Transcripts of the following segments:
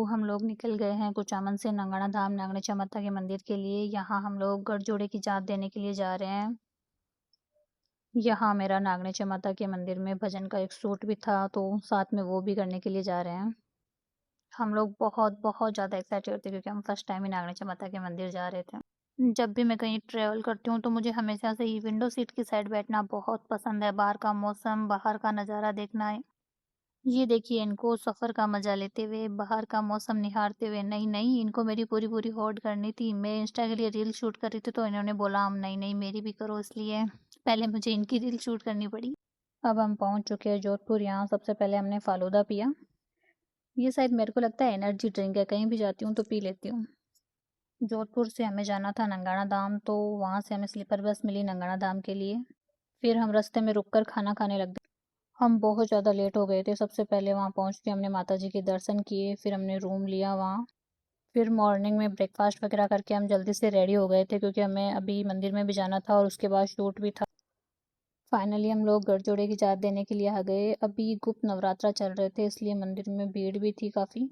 हम लोग निकल गए हैं कुचामन से नंगना धाम नागनेचा माता के मंदिर के लिए। यहाँ हम लोग गठजोड़े की जात देने के लिए जा रहे हैं। यहाँ मेरा नागनेचा माता के मंदिर में भजन का एक सूट भी था, तो साथ में वो भी करने के लिए जा रहे हैं। हम लोग बहुत बहुत ज़्यादा एक्साइटेड थे क्योंकि हम फर्स्ट टाइम ही नागनेचा माता के मंदिर जा रहे थे। जब भी मैं कहीं ट्रैवल करती हूँ तो मुझे हमेशा से ही विंडो सीट की साइड बैठना बहुत पसंद है। बाहर का मौसम, बाहर का नज़ारा देखना। ये देखिए इनको सफ़र का मज़ा लेते हुए, बाहर का मौसम निहारते हुए। नहीं, इनको मेरी पूरी होड़ करनी थी। मैं इंस्टा के लिए रील शूट कर रही थी तो इन्होंने बोला हम नहीं मेरी भी करो, इसलिए पहले मुझे इनकी रील शूट करनी पड़ी। अब हम पहुंच चुके हैं जोधपुर। यहाँ सबसे पहले हमने फालूदा पिया। ये शायद मेरे को लगता है एनर्जी ड्रिंक है, कहीं भी जाती हूँ तो पी लेती हूँ। जोधपुर से हमें जाना था नंगाना धाम, तो वहाँ से हमें स्लीपर बस मिली नंगाना धाम के लिए। फिर हम रास्ते में रुककर खाना खाने लग गए। हम बहुत ज़्यादा लेट हो गए थे। सबसे पहले वहाँ पहुँच के हमने माताजी के दर्शन किए, फिर हमने रूम लिया वहाँ। फिर मॉर्निंग में ब्रेकफास्ट वगैरह करके हम जल्दी से रेडी हो गए थे क्योंकि हमें अभी मंदिर में भी जाना था और उसके बाद शूट भी था। फाइनली हम लोग गठजोड़े की चाट देने के लिए आ गए। अभी गुप्त नवरात्रा चल रहे थे, इसलिए मंदिर में भीड़ भी थी काफ़ी।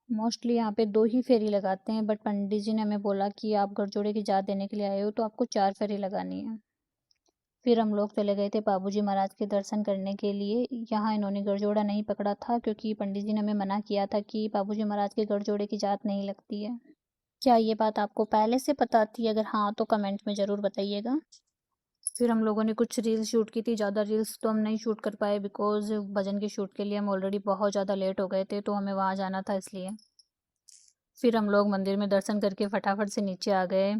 मोस्टली यहाँ पे 2 ही फेरी लगाते हैं, बट पंडित जी ने हमें बोला कि आप गठजोड़े की चाट देने के लिए आए हो तो आपको 4 फेरी लगानी है। फिर हम लोग चले गए थे बाबूजी महाराज के दर्शन करने के लिए। यहाँ इन्होंने गठजोड़ा नहीं पकड़ा था क्योंकि पंडित जी ने हमें मना किया था कि बाबूजी महाराज के गठजोड़े की जात नहीं लगती है। क्या ये बात आपको पहले से पता थी? अगर हाँ तो कमेंट में ज़रूर बताइएगा। फिर हम लोगों ने कुछ रील्स शूट की थी। ज़्यादा रील्स तो हम नहीं शूट कर पाए बिकॉज भजन के शूट के लिए हम ऑलरेडी बहुत ज़्यादा लेट हो गए थे, तो हमें वहाँ जाना था इसलिए। फिर हम लोग मंदिर में दर्शन करके फटाफट से नीचे आ गए।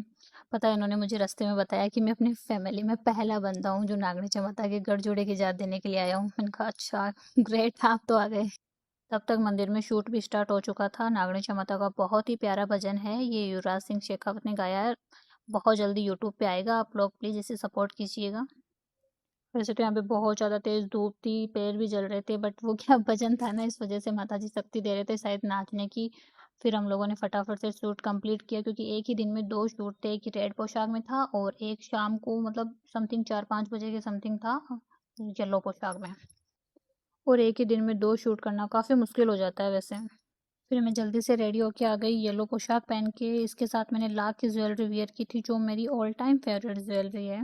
पता है इन्होंने मुझे रास्ते में बताया कि मैं अपनी फैमिली में पहला बंदा हूँ जो नागनेचा माता के गठजोड़े की जात देने के लिए आया हूँ। मैंने कहा अच्छा ग्रेट, आप तो आ गए। तब तक मंदिर में शूट भी स्टार्ट हो चुका था। नागनेचा माता का बहुत ही प्यारा भजन है, ये युवराज सिंह शेखावत ने गाया है। बहुत जल्दी यूट्यूब पे आएगा, आप लोग प्लीज़ इसे सपोर्ट कीजिएगा। वैसे तो यहाँ पे बहुत ज़्यादा तेज़ धूप थी, पैर भी जल रहे थे, बट वो क्या भजन था ना, इस वजह से माता जी शक्ति दे रहे थे शायद नाचने की। फिर हम लोगों ने फटाफट से शूट कंप्लीट किया क्योंकि एक ही दिन में 2 शूट थे। एक रेड पोशाक में था और एक शाम को मतलब समथिंग 4-5 बजे के समथिंग था येलो पोशाक में। और एक ही दिन में 2 शूट करना काफ़ी मुश्किल हो जाता है वैसे। फिर मैं जल्दी से रेडी होके आ गई येलो पोशाक पहन के। इसके साथ मैंने लाख की ज्वेलरी वियर की थी जो मेरी ऑल टाइम फेवरेट ज्वेलरी है।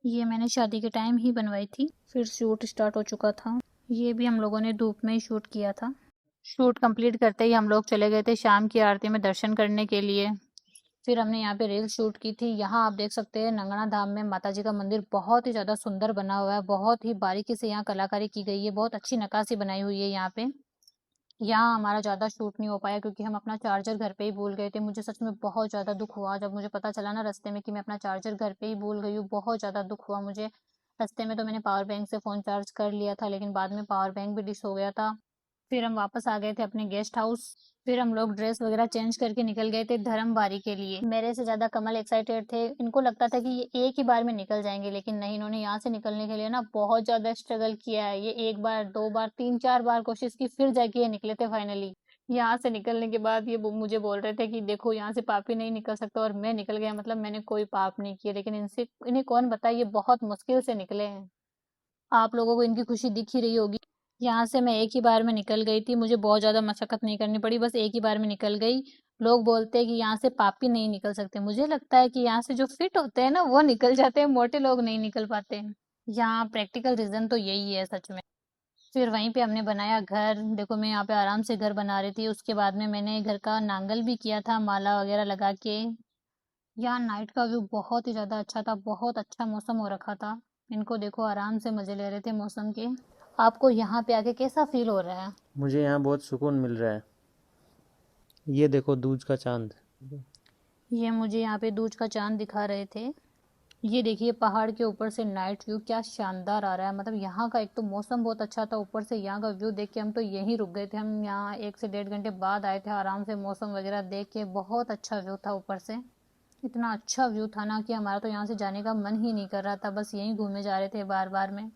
ये मैंने शादी के टाइम ही बनवाई थी। फिर शूट स्टार्ट हो चुका था। ये भी हम लोगों ने धूप में ही शूट किया था। शूट कंप्लीट करते ही हम लोग चले गए थे शाम की आरती में दर्शन करने के लिए। फिर हमने यहाँ पे रील शूट की थी। यहाँ आप देख सकते हैं नंगना धाम में माता जी का मंदिर बहुत ही ज़्यादा सुंदर बना हुआ है। बहुत ही बारीकी से यहाँ कलाकारी की गई है, बहुत अच्छी नक्काशी बनाई हुई है यहाँ पे। यहाँ हमारा ज़्यादा शूट नहीं हो पाया क्योंकि हम अपना चार्जर घर पे ही भूल गए थे। मुझे सच में बहुत ज़्यादा दुख हुआ जब मुझे पता चला ना रास्ते में कि मैं अपना चार्जर घर पे ही भूल गई हूँ। बहुत ज़्यादा दुख हुआ मुझे। रास्ते में तो मैंने पावर बैंक से फ़ोन चार्ज कर लिया था, लेकिन बाद में पावर बैंक भी डिस हो गया था। फिर हम वापस आ गए थे अपने गेस्ट हाउस। फिर हम लोग ड्रेस वगैरह चेंज करके निकल गए थे धर्मबारी के लिए। मेरे से ज़्यादा कमल एक्साइटेड थे। इनको लगता था कि ये एक ही बार में निकल जाएंगे, लेकिन नहीं, इन्होंने यहाँ से निकलने के लिए ना बहुत ज़्यादा स्ट्रगल किया है। ये 1 बार 2 बार 3-4 बार कोशिश की, फिर जाके ये निकले थे फाइनली। यहाँ से निकलने के बाद ये मुझे बोल रहे थे कि देखो यहाँ से पापी नहीं निकल सकता, और मैं निकल गया। मतलब मैंने कोई पाप नहीं किया, लेकिन इनसे इन्हें कौन बताए, ये बहुत मुश्किल से निकले हैं। आप लोगों को इनकी खुशी दिख ही रही होगी। यहाँ से मैं एक ही बार में निकल गई थी। मुझे बहुत ज़्यादा मशक्कत नहीं करनी पड़ी, बस एक ही बार में निकल गई। लोग बोलते हैं कि यहाँ से पापी नहीं निकल सकते। मुझे लगता है कि यहाँ से जो फिट होते हैं ना वो निकल जाते हैं, मोटे लोग नहीं निकल पाते हैं। यहाँ प्रैक्टिकल रीज़न तो यही है सच में। फिर वहीं पे हमने बनाया घर। देखो मैं यहाँ पे आराम से घर बना रही थी। उसके बाद में मैंने घर का नांगल भी किया था माला वगैरह लगा के। यहाँ नाइट का व्यू बहुत ही ज़्यादा अच्छा था। बहुत अच्छा मौसम हो रखा था। इनको देखो आराम से मज़े ले रहे थे मौसम के। आपको यहाँ पे आके कैसा फील हो रहा है? मुझे यहाँ बहुत सुकून मिल रहा है। ये देखो दूज का चांद। ये मुझे यहाँ पे दूज का चांद दिखा रहे थे। ये देखिए पहाड़ के ऊपर से नाइट व्यू क्या शानदार आ रहा है। मतलब यहाँ का एक तो मौसम बहुत अच्छा था, ऊपर से यहाँ का व्यू देख के हम तो यहीं रुक गए थे। हम यहाँ 1 से 1.5 घंटे बाद आए थे। आराम से मौसम वगैरह देख के बहुत अच्छा व्यू था ऊपर से। इतना अच्छा व्यू था ना कि हमारा तो यहाँ से जाने का मन ही नहीं कर रहा था, बस यहीं घूमे जा रहे थे बार बार में।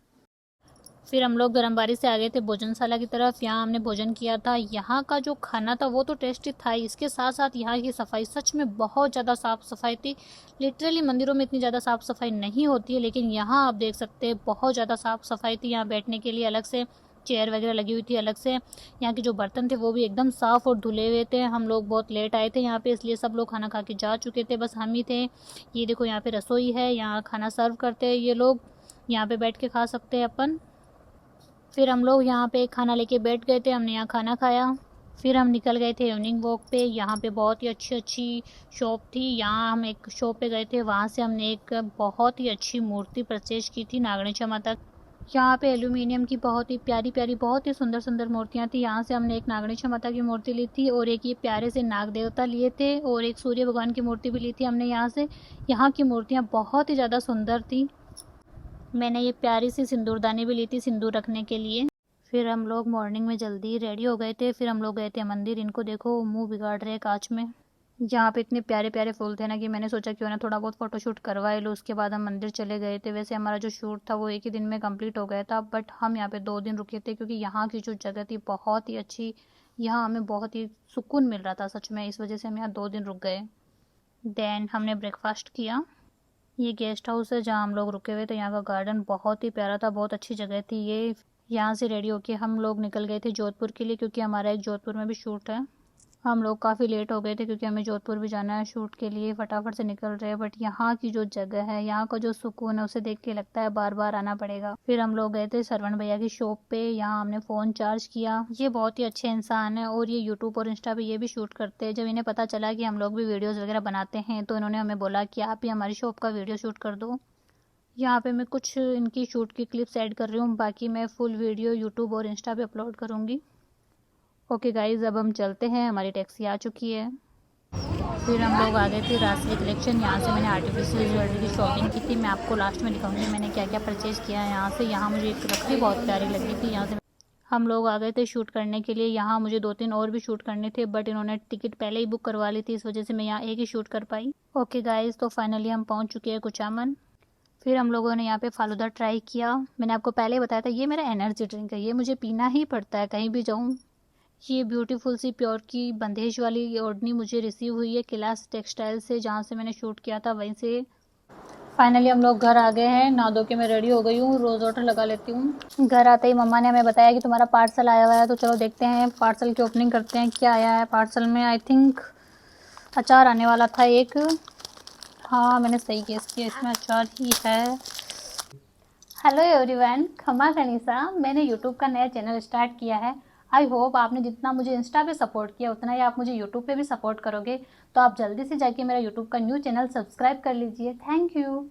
फिर हम लोग गर्मबारी से आ गए थे भोजनशाला की तरफ। यहाँ हमने भोजन किया था। यहाँ का जो खाना था वो तो टेस्टी था ही, इसके साथ साथ यहाँ की सफाई सच में बहुत ज़्यादा साफ़ सफाई थी। लिटरली मंदिरों में इतनी ज़्यादा साफ़ सफाई नहीं होती है, लेकिन यहाँ आप देख सकते हैं बहुत ज़्यादा साफ़ सफाई थी। यहाँ बैठने के लिए अलग से चेयर वगैरह लगी हुई थी अलग से। यहाँ के जो बर्तन थे वो भी एकदम साफ़ और धुले हुए थे। हम लोग बहुत लेट आए थे यहाँ पे, इसलिए सब लोग खाना खा के जा चुके थे, बस हम ही थे। ये देखो यहाँ पे रसोई है, यहाँ खाना सर्व करते हैं ये लोग, यहाँ पे बैठ के खा सकते हैं अपन। फिर हम लोग यहाँ पे खाना लेके बैठ गए थे, हमने यहाँ खाना खाया। फिर हम निकल गए थे इवनिंग वॉक पे। यहाँ पे बहुत ही अच्छी अच्छी शॉप थी। यहाँ हम एक शॉप पे गए थे, वहाँ से हमने एक बहुत ही अच्छी मूर्ति परचेज की थी नागणेश माता। यहाँ पे एल्यूमिनियम की बहुत ही प्यारी प्यारी बहुत ही सुंदर सुंदर मूर्तियाँ थी। यहाँ से हमने एक नागणेश माता की मूर्ति ली थी और एक ये प्यारे से नाग देवता लिए थे और एक सूर्य भगवान की मूर्ति भी ली थी हमने यहाँ से। यहाँ की मूर्तियाँ बहुत ही ज़्यादा सुंदर थी। मैंने ये प्यारी सी सिंदूरदानी भी ली थी सिंदूर रखने के लिए। फिर हम लोग मॉर्निंग में जल्दी रेडी हो गए थे। फिर हम लोग गए थे मंदिर। इनको देखो मुंह बिगाड़ रहे हैं कांच में। यहाँ पे इतने प्यारे प्यारे फूल थे ना कि मैंने सोचा क्यों ना थोड़ा बहुत फ़ोटोशूट करवाए लो। उसके बाद हम मंदिर चले गए थे। वैसे हमारा जो शूट था वो एक ही दिन में कंप्लीट हो गया था, बट हम यहाँ पे 2 दिन रुके थे क्योंकि यहाँ की जो जगह थी बहुत ही अच्छी। यहाँ हमें बहुत ही सुकून मिल रहा था सच में, इस वजह से हम यहाँ 2 दिन रुक गए। देन हमने ब्रेकफास्ट किया। ये गेस्ट हाउस है जहाँ हम लोग रुके हुए थे। यहाँ का गार्डन बहुत ही प्यारा था, बहुत अच्छी जगह थी ये। यहाँ से रेडी होके हम लोग निकल गए थे जोधपुर के लिए, क्योंकि हमारा एक जोधपुर में भी शूट है। हम लोग काफ़ी लेट हो गए थे क्योंकि हमें जोधपुर भी जाना है शूट के लिए, फटाफट से निकल रहे हैं। बट यहाँ की जो जगह है, यहाँ का जो सुकून है, उसे देख के लगता है बार बार आना पड़ेगा। फिर हम लोग गए थे सरवण भैया की शॉप पे। यहाँ हमने फ़ोन चार्ज किया। ये बहुत ही अच्छे इंसान है और ये यूट्यूब और इंस्टा पे ये भी शूट करते हैं। जब इन्हें पता चला कि हम लोग भी वीडियोज़ वगैरह बनाते हैं तो इन्होंने हमें बोला कि आप भी हमारी शॉप का वीडियो शूट कर दो। यहाँ पे मैं कुछ इनकी शूट की क्लिप्स ऐड कर रही हूँ, बाकी मैं फुल वीडियो यूट्यूब और इंस्टा पे अपलोड करूँगी। ओके गाइज़, अब हम चलते हैं, हमारी टैक्सी आ चुकी है। फिर हम लोग आ गए थे रासली कलेक्शन। यहाँ से मैंने आर्टिफिशियल ज्वेलरी की शॉपिंग की थी। मैं आपको लास्ट में दिखाऊंगी मैंने क्या क्या परचेज़ किया है यहाँ से। यहाँ मुझे एक रखड़ी बहुत प्यारी लगी थी। यहाँ से हम लोग आ गए थे शूट करने के लिए। यहाँ मुझे 2-3 और भी शूट करने थे, बट इन्होंने टिकट पहले ही बुक करवा ली थी, इस वजह से मैं यहाँ एक ही शूट कर पाई। ओके गाइज़, तो फाइनली हम पहुँच चुके हैं कुचामन। फिर हम लोगों ने यहाँ पे फालूदा ट्राई किया। मैंने आपको पहले बताया था ये मेरा एनर्जी ड्रिंक है, ये मुझे पीना ही पड़ता है कहीं भी जाऊँ। ये ब्यूटीफुल सी प्योर की बंदेज वाली ओढ़नी मुझे रिसीव हुई है कैलाश टेक्सटाइल से, जहाँ से मैंने शूट किया था वहीं से। फाइनली हम लोग घर आ गए हैं। नहा धो के मैं रेडी हो गई हूँ, रोज़ वाटर लगा लेती हूँ। घर आते ही मम्मा ने हमें बताया कि तुम्हारा पार्सल आया हुआ है, तो चलो देखते हैं पार्सल की ओपनिंग करते हैं क्या आया है पार्सल में। आई थिंक अचार आने वाला था एक। हाँ, मैंने सही गेस किया, इसमें अचार ही है। हेलो एवरीवन, खमा गनीसा। मैंने यूट्यूब का नया चैनल स्टार्ट किया है। आई होप आपने जितना मुझे इंस्टा पे सपोर्ट किया उतना ही आप मुझे यूट्यूब पे भी सपोर्ट करोगे। तो आप जल्दी से जाके मेरा यूट्यूब का न्यू चैनल सब्सक्राइब कर लीजिए। Thank you.